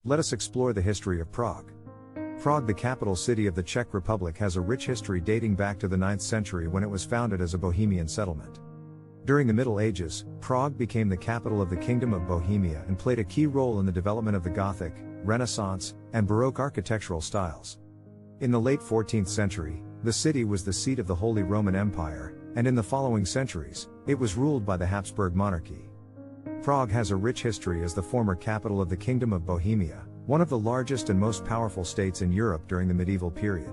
Let us explore the history of Prague. Prague, the capital city of the Czech Republic, has a rich history dating back to the 9th century when it was founded as a Bohemian settlement. During the Middle Ages, Prague became the capital of the Kingdom of Bohemia and played a key role in the development of the Gothic, Renaissance, and Baroque architectural styles. In the late 14th century, the city was the seat of the Holy Roman Empire, and in the following centuries, it was ruled by the Habsburg monarchy. Prague has a rich history as the former capital of the Kingdom of Bohemia, one of the largest and most powerful states in Europe during the medieval period.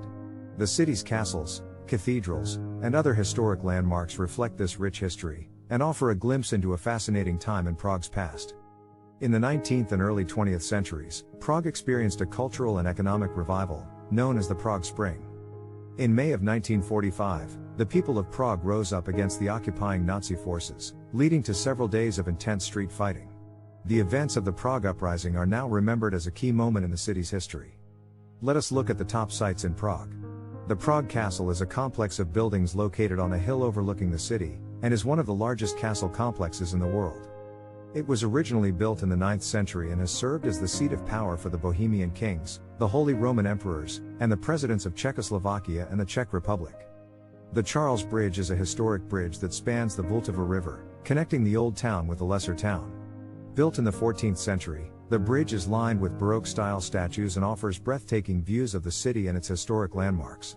The city's castles, cathedrals, and other historic landmarks reflect this rich history, and offer a glimpse into a fascinating time in Prague's past. In the 19th and early 20th centuries, Prague experienced a cultural and economic revival, known as the Prague Spring. In May of 1945, the people of Prague rose up against the occupying Nazi forces, leading to several days of intense street fighting. The events of the Prague Uprising are now remembered as a key moment in the city's history. Let us look at the top sites in Prague. The Prague Castle is a complex of buildings located on a hill overlooking the city, and is one of the largest castle complexes in the world. It was originally built in the 9th century and has served as the seat of power for the Bohemian kings, the Holy Roman Emperors, and the presidents of Czechoslovakia and the Czech Republic. The Charles Bridge is a historic bridge that spans the Vltava River, connecting the old town with the lesser town. Built in the 14th century, the bridge is lined with Baroque-style statues and offers breathtaking views of the city and its historic landmarks.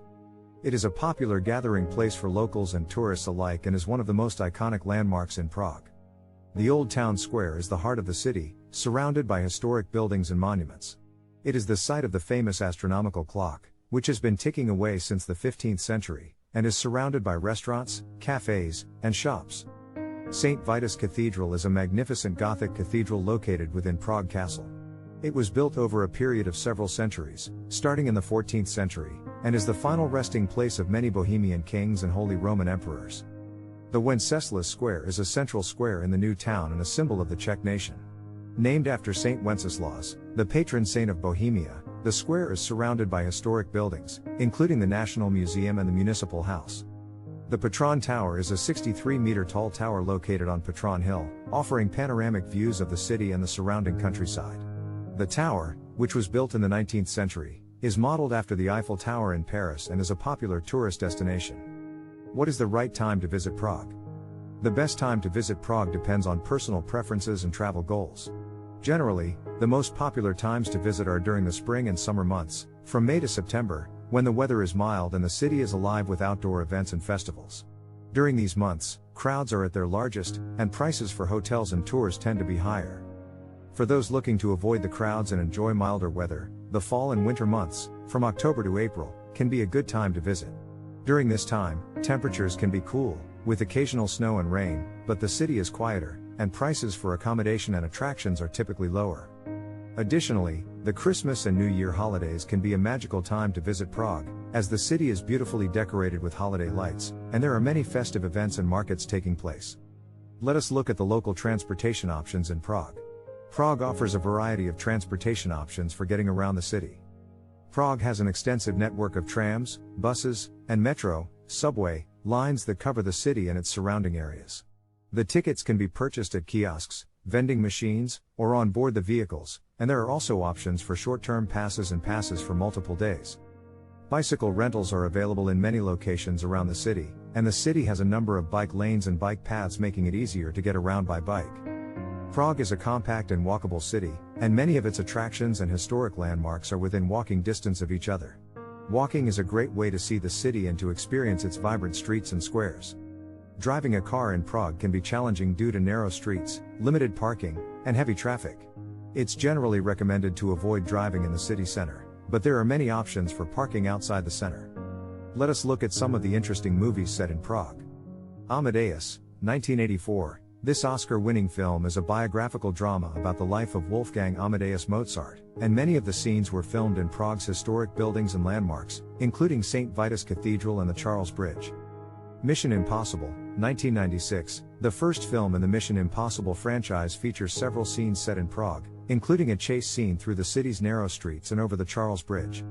It is a popular gathering place for locals and tourists alike and is one of the most iconic landmarks in Prague. The Old Town Square is the heart of the city, surrounded by historic buildings and monuments. It is the site of the famous astronomical clock, which has been ticking away since the 15th century, and is surrounded by restaurants, cafes, and shops. St. Vitus Cathedral is a magnificent Gothic cathedral located within Prague Castle. It was built over a period of several centuries, starting in the 14th century, and is the final resting place of many Bohemian kings and Holy Roman emperors. The Wenceslas Square is a central square in the new town and a symbol of the Czech nation. Named after Saint Wenceslas, the patron saint of Bohemia, the square is surrounded by historic buildings, including the National Museum and the Municipal House. The Patron Tower is a 63-meter-tall tower located on Patron Hill, offering panoramic views of the city and the surrounding countryside. The tower, which was built in the 19th century, is modeled after the Eiffel Tower in Paris and is a popular tourist destination. What is the right time to visit Prague? The best time to visit Prague depends on personal preferences and travel goals. Generally, the most popular times to visit are during the spring and summer months, from May to September, when the weather is mild and the city is alive with outdoor events and festivals. During these months, crowds are at their largest, and prices for hotels and tours tend to be higher. For those looking to avoid the crowds and enjoy milder weather, the fall and winter months, from October to April, can be a good time to visit. During this time, temperatures can be cool, with occasional snow and rain, but the city is quieter, and prices for accommodation and attractions are typically lower. Additionally, the Christmas and New Year holidays can be a magical time to visit Prague, as the city is beautifully decorated with holiday lights, and there are many festive events and markets taking place. Let us look at the local transportation options in Prague. Prague offers a variety of transportation options for getting around the city. Prague has an extensive network of trams, buses, and metro, subway, lines that cover the city and its surrounding areas. The tickets can be purchased at kiosks, vending machines, or on board the vehicles, and there are also options for short-term passes and passes for multiple days. Bicycle rentals are available in many locations around the city, and the city has a number of bike lanes and bike paths making it easier to get around by bike. Prague is a compact and walkable city, and many of its attractions and historic landmarks are within walking distance of each other. Walking is a great way to see the city and to experience its vibrant streets and squares. Driving a car in Prague can be challenging due to narrow streets, limited parking, and heavy traffic. It's generally recommended to avoid driving in the city center, but there are many options for parking outside the center. Let us look at some of the interesting movies set in Prague. Amadeus, 1984. This Oscar-winning film is a biographical drama about the life of Wolfgang Amadeus Mozart, and many of the scenes were filmed in Prague's historic buildings and landmarks, including St. Vitus Cathedral and the Charles Bridge. Mission Impossible, 1996. The first film in the Mission Impossible franchise features several scenes set in Prague, including a chase scene through the city's narrow streets and over the Charles Bridge.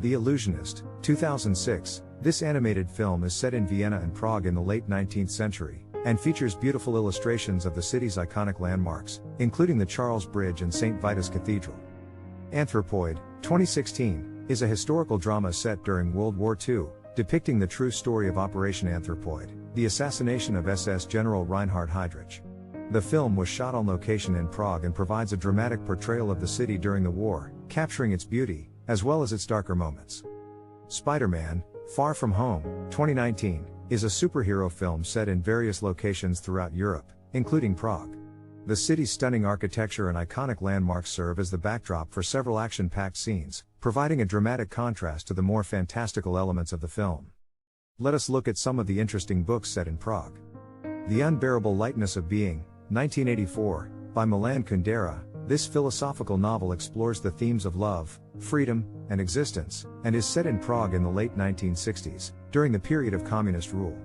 The Illusionist, 2006. This animated film is set in Vienna and Prague in the late 19th century, and features beautiful illustrations of the city's iconic landmarks, including the Charles Bridge and St. Vitus Cathedral. Anthropoid, 2016, is a historical drama set during World War II, depicting the true story of Operation Anthropoid, the assassination of SS General Reinhard Heydrich. The film was shot on location in Prague and provides a dramatic portrayal of the city during the war, capturing its beauty, as well as its darker moments. Spider-Man: Far From Home, 2019, is a superhero film set in various locations throughout Europe, including Prague. The city's stunning architecture and iconic landmarks serve as the backdrop for several action-packed scenes, providing a dramatic contrast to the more fantastical elements of the film. Let us look at some of the interesting books set in Prague. The Unbearable Lightness of Being, 1984, by Milan Kundera. This philosophical novel explores the themes of love, freedom, and existence, and is set in Prague in the late 1960s, during the period of communist rule.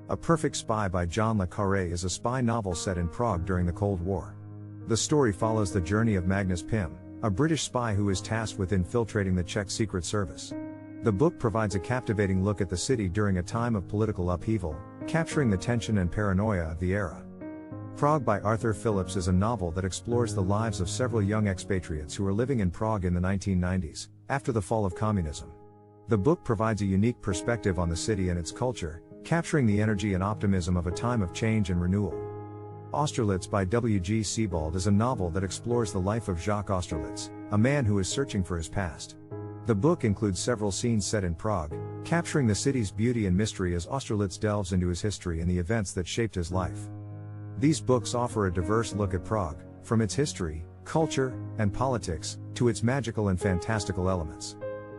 A Perfect Spy by John le Carré is a spy novel set in Prague during the Cold War. The story follows the journey of Magnus Pym, a British spy who is tasked with infiltrating the Czech Secret Service. The book provides a captivating look at the city during a time of political upheaval, capturing the tension and paranoia of the era. Prague by Arthur Phillips is a novel that explores the lives of several young expatriates who are living in Prague in the 1990s, after the fall of communism. The book provides a unique perspective on the city and its culture, capturing the energy and optimism of a time of change and renewal. Austerlitz by W.G. Sebald is a novel that explores the life of Jacques Austerlitz, a man who is searching for his past. The book includes several scenes set in Prague, capturing the city's beauty and mystery as Austerlitz delves into his history and the events that shaped his life. These books offer a diverse look at Prague, from its history, culture, and politics, to its magical and fantastical elements.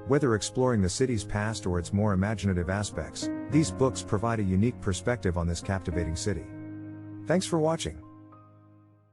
Whether exploring the city's past or its more imaginative aspects, these books provide a unique perspective on this captivating city. Thanks for watching.